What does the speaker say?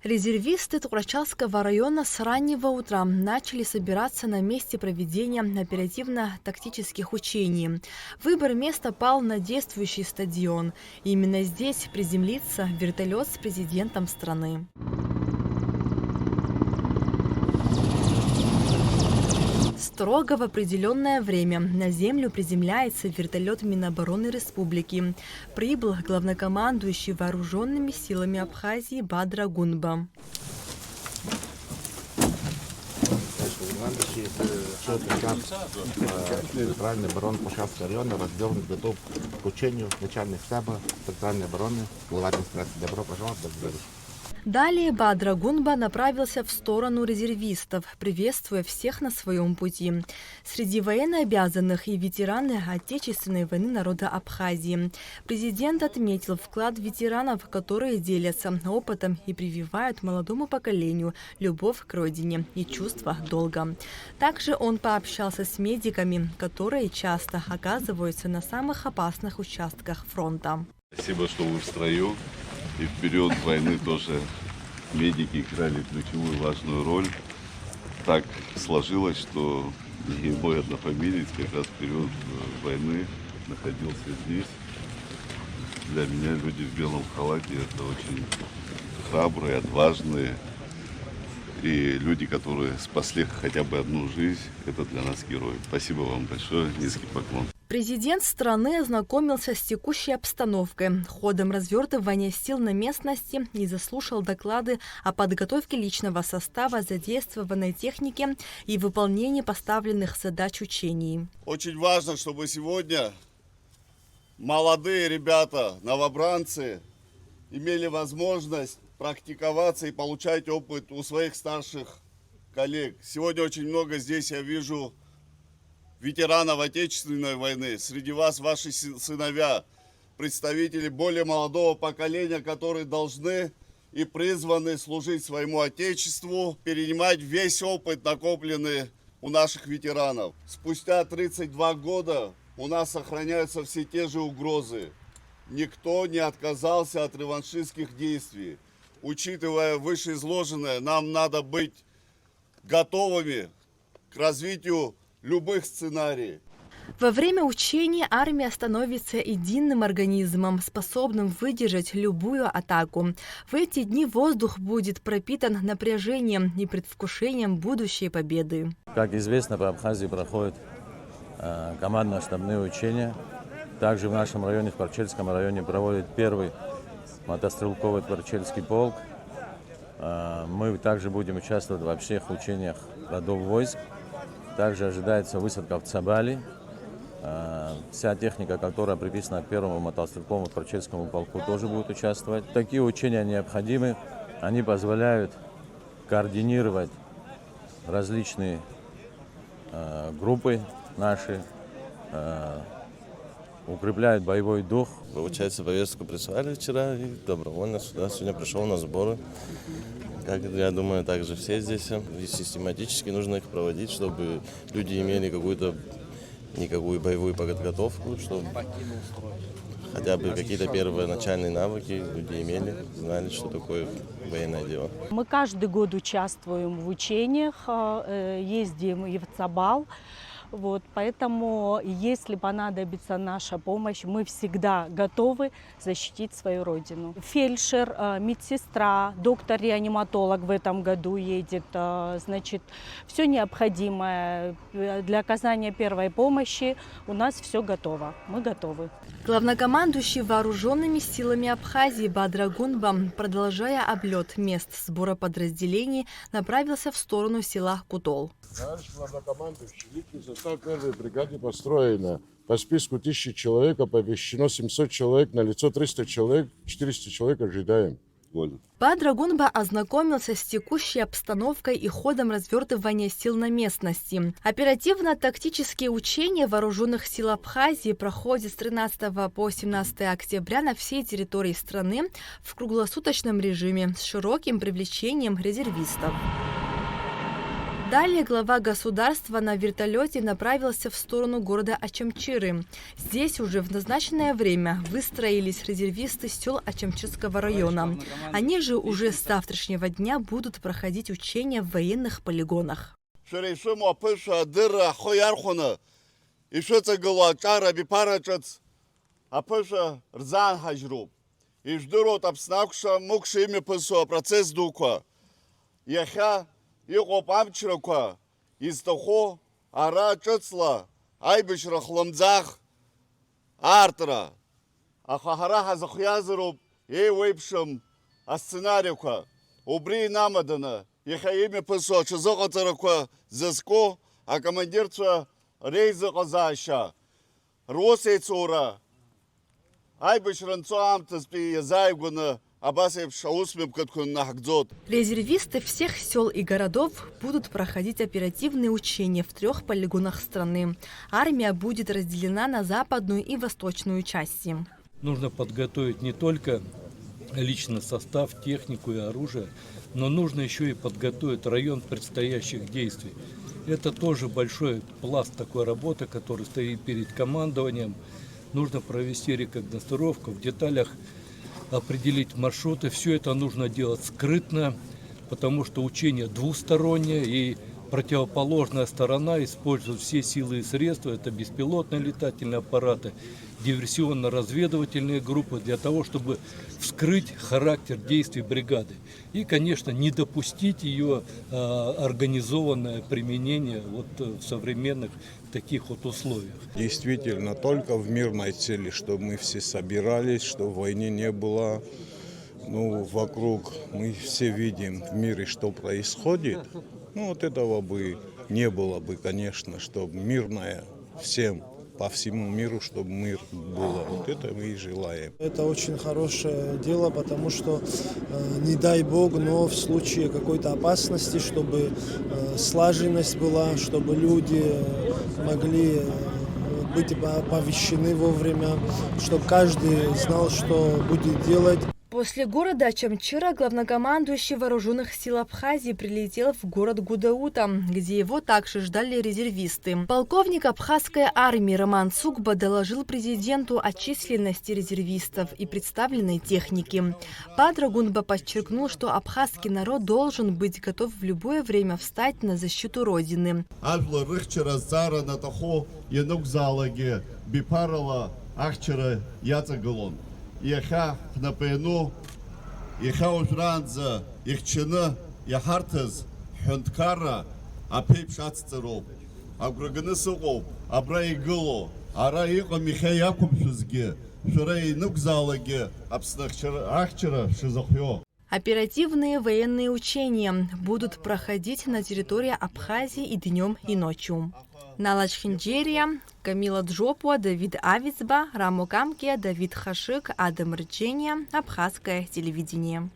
Резервисты Турачалского района с раннего утра начали собираться на месте проведения оперативно-тактических учений. Выбор места пал на действующий стадион. Именно здесь приземлится вертолет с президентом страны. Строго в определенное время на землю приземляется вертолет Минобороны Республики. Прибыл главнокомандующий вооруженными силами Абхазии Бадра Гунба. Центральной обороны Пушавского района развернут, готов к учению начальник штаба Центральной обороны. Глава администрации. Добро пожаловать, благодарю. Далее Бадра Гунба направился в сторону резервистов, приветствуя всех на своем пути. Среди военнообязанных и ветераны Отечественной войны народа Абхазии. Президент отметил вклад ветеранов, которые делятся опытом и прививают молодому поколению любовь к родине и чувство долга. Также он пообщался с медиками, которые часто оказываются на самых опасных участках фронта. Спасибо, что вы в строю. И в период войны тоже медики играли ключевую важную роль. Так сложилось, что и мой однофамилец как раз в период войны находился здесь. Для меня люди в белом халате — это очень храбрые, отважные. И люди, которые спасли хотя бы одну жизнь, это для нас герои. Спасибо вам большое, низкий поклон. Президент страны ознакомился с текущей обстановкой, ходом развертывания сил на местности и заслушал доклады о подготовке личного состава, задействованной техники и выполнении поставленных задач учений. Очень важно, чтобы сегодня молодые ребята, новобранцы, имели возможность практиковаться и получать опыт у своих старших коллег. Сегодня очень много здесь я вижу ветеранов Отечественной войны. Среди вас ваши сыновья, представители более молодого поколения, которые должны и призваны служить своему Отечеству, перенимать весь опыт, накопленный у наших ветеранов. Спустя 32 года у нас сохраняются все те же угрозы. Никто не отказался от реваншистских действий. Учитывая вышеизложенное, нам надо быть готовыми к развитию любых сценариев. Во время учений армия становится единым организмом, способным выдержать любую атаку. В эти дни воздух будет пропитан напряжением и предвкушением будущей победы. Как известно, по Абхазии проходят командно-штабные учения. Также в нашем районе, в Парчельском районе, проводит первый мотострелковый Парчельский полк. Мы также будем участвовать во всех учениях родов войск. Также ожидается высадка в Цабали. Вся техника, которая приписана к первому мотострелковому Парчельскому полку, тоже будет участвовать. Такие учения необходимы. Они позволяют координировать различные группы наши, укрепляют боевой дух. Получается, повестку прислали вчера и добровольно сюда сегодня пришел на сборы. Как я думаю, также все здесь. И систематически нужно их проводить, чтобы люди имели никакую боевую подготовку, чтобы хотя бы какие-то первые начальные навыки люди имели, знали, что такое военное дело. Мы каждый год участвуем в учениях, ездим и в Цабал. Поэтому, если понадобится наша помощь, мы всегда готовы защитить свою родину. Фельдшер, медсестра, доктор-реаниматолог в этом году едет. Все необходимое для оказания первой помощи у нас все готово. Мы готовы. Главнокомандующий вооруженными силами Абхазии Бадра Гунба, продолжая облет мест сбора подразделений, направился в сторону села Кутол. Товарищ главнокомандующий, личный состав первой бригады построено. По списку 1000 человек оповещено 700 человек, на лицо 300 человек, 400 человек ожидаем. Бадра Гунба ознакомился с текущей обстановкой и ходом развертывания сил на местности. Оперативно-тактические учения вооруженных сил Абхазии проходят с 13 по 17 октября на всей территории страны в круглосуточном режиме с широким привлечением резервистов. Далее глава государства на вертолете направился в сторону города Ачамчиры. Здесь уже в назначенное время выстроились резервисты сел Ачамчирского района. Они же уже с завтрашнего дня будут проходить учения в военных полигонах. Иҟоуп амчрақәа изҭаху ара ҿыцла аибашьра хлымӡаах аартра. Аха ҳара ҳазыхиазароуп еиуеиԥшым асценариақәа. Убри инамаданы иахьа имҩаԥысуа аҽазыҟаҵарақәа зызку акомандирцәа реизыҟазаашьа, русеицура, аибашьра нҵо аамҭазтәи иазааигәаны резервисты всех сел и городов будут проходить оперативные учения в 3 полигонах страны. Армия будет разделена на западную и восточную части. Нужно подготовить не только личный состав, технику и оружие, но нужно еще и подготовить район предстоящих действий. Это тоже большой пласт такой работы, который стоит перед командованием. Нужно провести рекогносцировку в деталях, определить маршруты. Все это нужно делать скрытно, потому что учение двустороннее, и противоположная сторона использует все силы и средства. Это беспилотные летательные аппараты, диверсионно-разведывательные группы для того, чтобы вскрыть характер действий бригады. И, конечно, не допустить ее организованное применение в современных таких вот условиях. Действительно, только в мирной цели, чтобы мы все собирались, чтобы войны не было. Ну, вокруг мы все видим в мире, что происходит. Ну, вот этого бы не было бы, конечно, чтобы мирное всем, по всему миру, чтобы мир было. Вот это мы и желаем. Это очень хорошее дело, потому что, не дай бог, но в случае какой-то опасности, чтобы слаженность была, чтобы люди могли быть оповещены вовремя, чтобы каждый знал, что будет делать. После города Ачамчира главнокомандующий вооруженных сил Абхазии прилетел в город Гудаута, где его также ждали резервисты. Полковник абхазской армии Роман Цукба доложил президенту о численности резервистов и представленной техники. Бадра Гунба подчеркнул, что абхазский народ должен быть готов в любое время встать на защиту Родины. Иахьа ҳнапаҩну, иахьа уажәраанӡа ихьчаны иаҳарҭаз ҳҳәынҭқарра аԥеиԥш ацҵароуп. Агәра ганы сыҟоуп, абра игыло, ара иҟам иахьа иақәымшәозгьы, шәара инықәзаалагьы Аԥсны ахьчара шизыхио. Оперативные военные учения будут проходить на территории Абхазии и днем, и ночью. Нала Чхинджерия, Камила Джопуа, Давид Авицба, Рамо Камке, Давид Хашик, Адам Рычения, Абхазское телевидение.